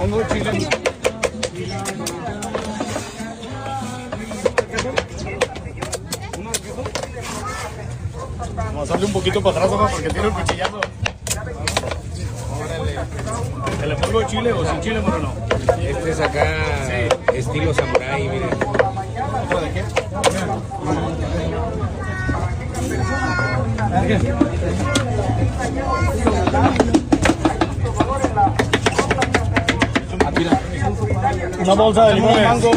Mango chile. Vamos a hacerle un poquito para atrás, ¿no? Porque tiene el cuchillazo. Órale. ¿Te le pongo chile o sin chile, bueno, no? Este es acá, sí, estilo samurái, miren. ¿Otro de qué? Una bolsa de limón mango.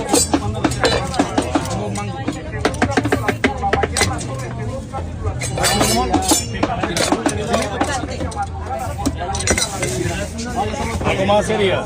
Algo más sería.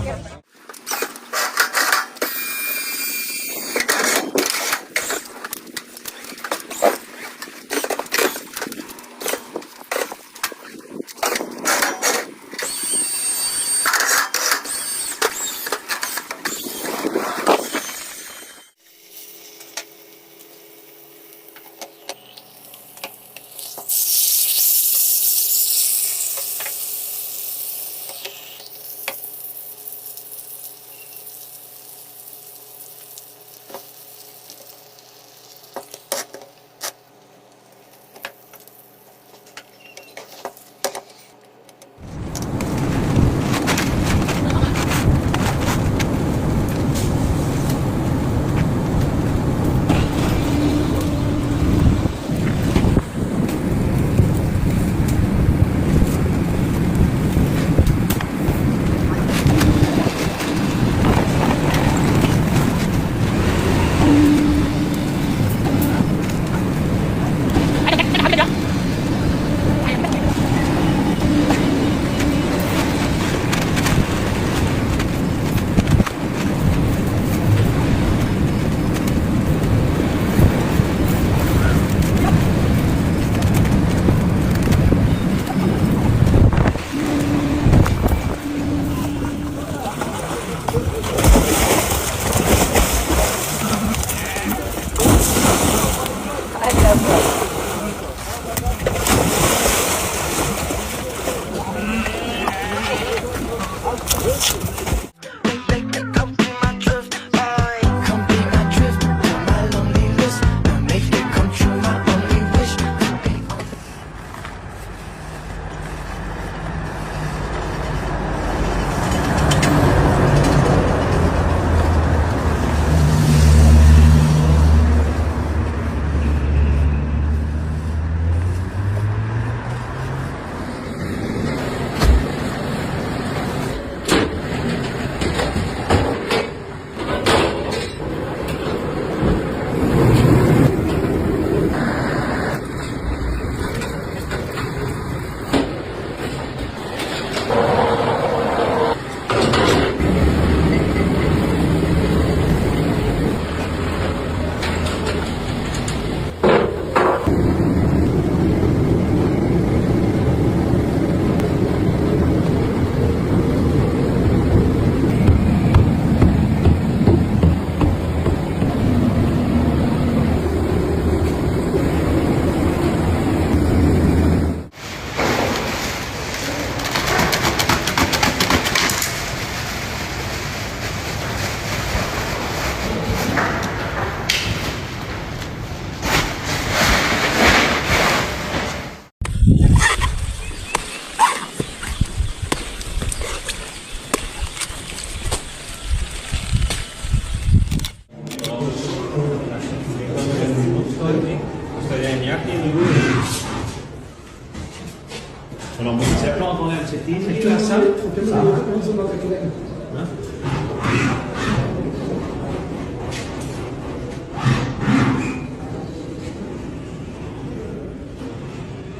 Alors, bon, c'est appelé en l'air, c'était tu as ça.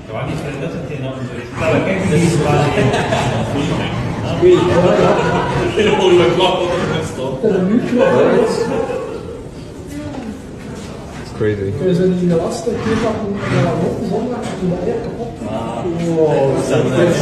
Guardi, c'était énorme. Stava che si sbaglia. Qui, non lo guardo questo. It's crazy. We zijn in de laatste keer van de zondag toen de eier kapot. Oh, dat is